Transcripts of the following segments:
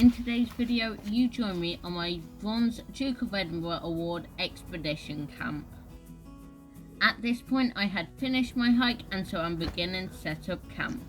In today's video, you join me on my Bronze Duke of Edinburgh Award expedition camp. At this point, I had finished my hike, and so I'm beginning to set up camp.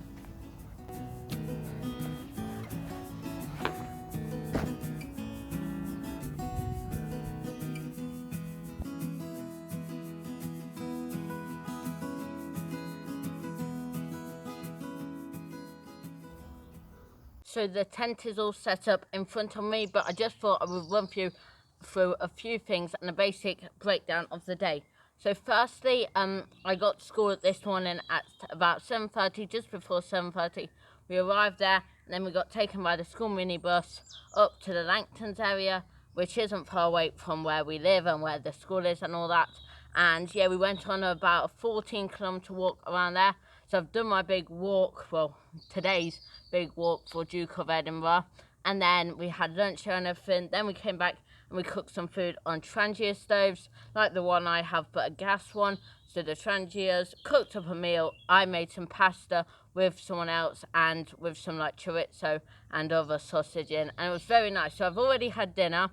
So the tent is all set up in front of me, but I just thought I would run through a few things and a basic breakdown of the day. So firstly, I got to school this morning at about 7:30, just before 7:30. We arrived there, and then we got taken by the school minibus up to the Langtons area, which isn't far away from where we live and where the school is and all that. And yeah, we went on about a 14-kilometre walk around there. So I've done my big walk, well, today's big walk for Duke of Edinburgh. And then we had lunch and everything. Then we came back and we cooked some food on Trangia stoves, like the one I have, but a gas one. So the Trangias, cooked up a meal. I made some pasta with someone else and with some like chorizo and other sausage in. And it was very nice. So I've already had dinner.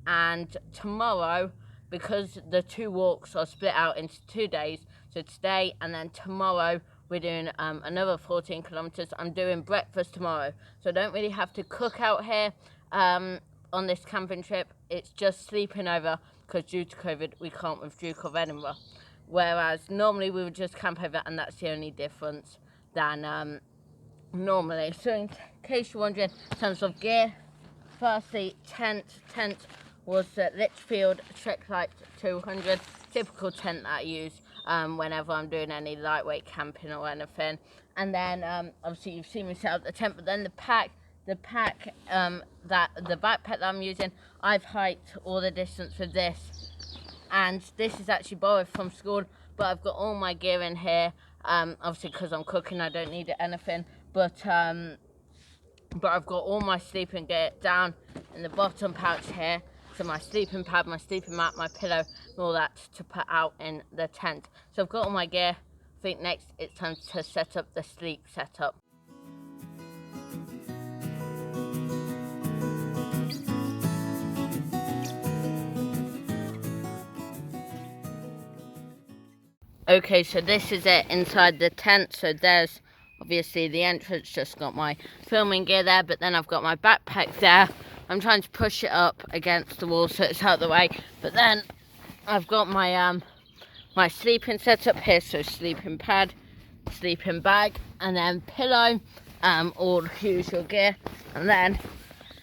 And tomorrow, because the two walks are split out into 2 days, so today and then tomorrow, we're doing another 14 kilometres. I'm doing breakfast tomorrow, so I don't really have to cook out here on this camping trip. It's just sleeping over, because due to COVID, we can't with Duke of Edinburgh. Whereas normally we would just camp over, and that's the only difference than normally. So in case you're wondering, in terms of gear, firstly, tent was Litchfield Trek-Lite 200, typical tent that I use whenever I'm doing any lightweight camping or anything. And then obviously you've seen me set up the tent, but then the backpack that I'm using, I've hiked all the distance with this, and this is actually borrowed from school, but I've got all my gear in here. Obviously because I'm cooking, I don't need anything, but I've got all my sleeping gear down in the bottom pouch here. So my sleeping pad, my sleeping mat, my pillow, and all that to put out in the tent. So I've got all my gear. I think next it's time to set up the sleep setup. Okay, so this is it inside the tent. So there's obviously the entrance, just got my filming gear there, but then I've got my backpack there. I'm trying to push it up against the wall so it's out of the way, but then I've got my my sleeping setup here, so sleeping pad, sleeping bag, and then pillow, all usual gear. And then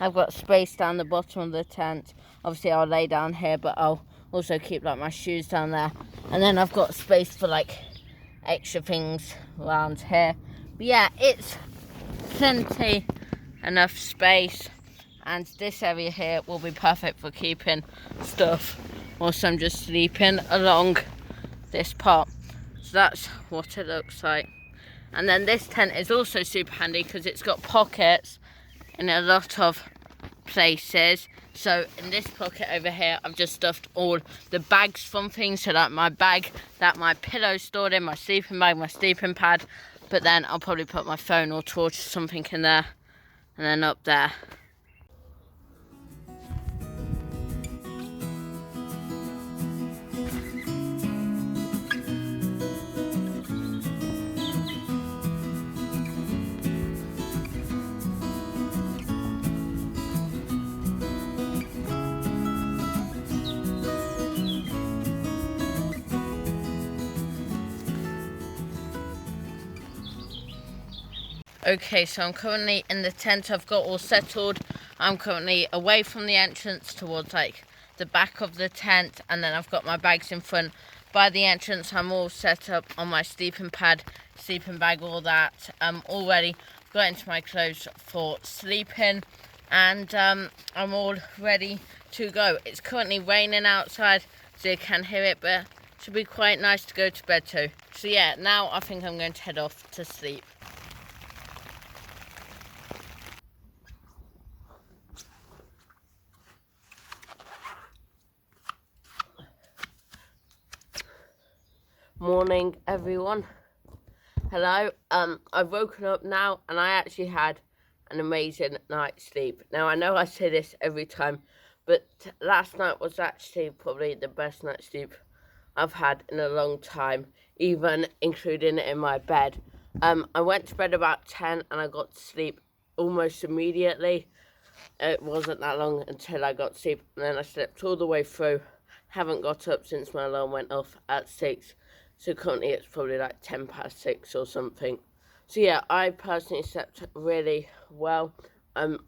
I've got space down the bottom of the tent. Obviously I'll lay down here, but I'll also keep like my shoes down there. And then I've got space for like extra things around here. But yeah, it's plenty enough space. And this area here will be perfect for keeping stuff whilst I'm just sleeping along this part. So that's what it looks like. And then this tent is also super handy because it's got pockets in a lot of places. So in this pocket over here, I've just stuffed all the bags from things. So like my bag that my pillow's stored in, my sleeping bag, my sleeping pad. But then I'll probably put my phone or torch or something in there. And then up there. Okay, so I'm currently in the tent. I've got all settled. I'm currently away from the entrance towards like the back of the tent, and then I've got my bags in front by the entrance. I'm all set up on my sleeping pad, sleeping bag, all that. I'm all ready. Got into my clothes for sleeping, and I'm all ready to go. It's currently raining outside, so you can hear it, but it should be quite nice to go to bed too. So yeah, now I think I'm going to head off to sleep. Morning everyone. Hello. I've woken up now, and I actually had an amazing night's sleep. Now, I know I say this every time, but last night was actually probably the best night's sleep I've had in a long time, even including in my bed. I went to bed about 10 and I got to sleep almost immediately. It wasn't that long until I got to sleep, and then I slept all the way through. Haven't got up since my alarm went off at 6, so currently it's probably like 10 past 6 or something. So yeah, I personally slept really well.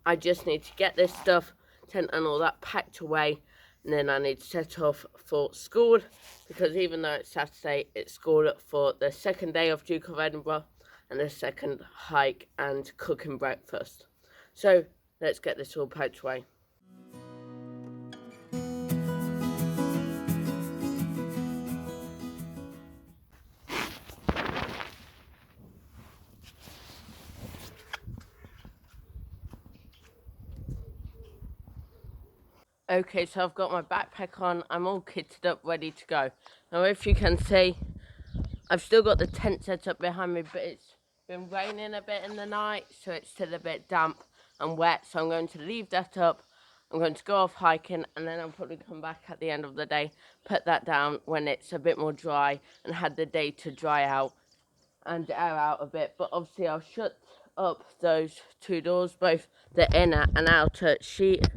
I just need to get this stuff, tent and all that packed away, and then I need to set off for school, because even though it's Saturday, it's school for the second day of Duke of Edinburgh and the second hike and cooking breakfast. So let's get this all packed away. Okay, so I've got my backpack on, I'm all kitted up, ready to go. Now if you can see, I've still got the tent set up behind me, but it's been raining a bit in the night, so it's still a bit damp and wet, so I'm going to leave that up. I'm going to go off hiking, and then I'll probably come back at the end of the day, put that down when it's a bit more dry and had the day to dry out and air out a bit. But obviously I'll shut up those two doors, both the inner and outer sheet,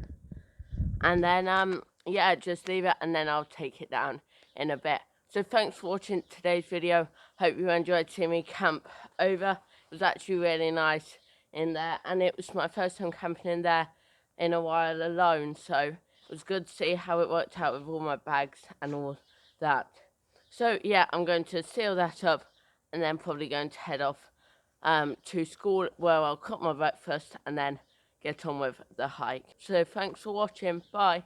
and then yeah, just leave it, and then I'll take it down in a bit. So thanks for watching today's video. Hope you enjoyed seeing me camp over. It was actually really nice in there, and it was my first time camping in there in a while alone, so it was good to see how it worked out with all my bags and all that. So yeah, I'm going to seal that up, and then probably going to head off to school, where I'll cook my breakfast and then get on with the hike. So thanks for watching. Bye.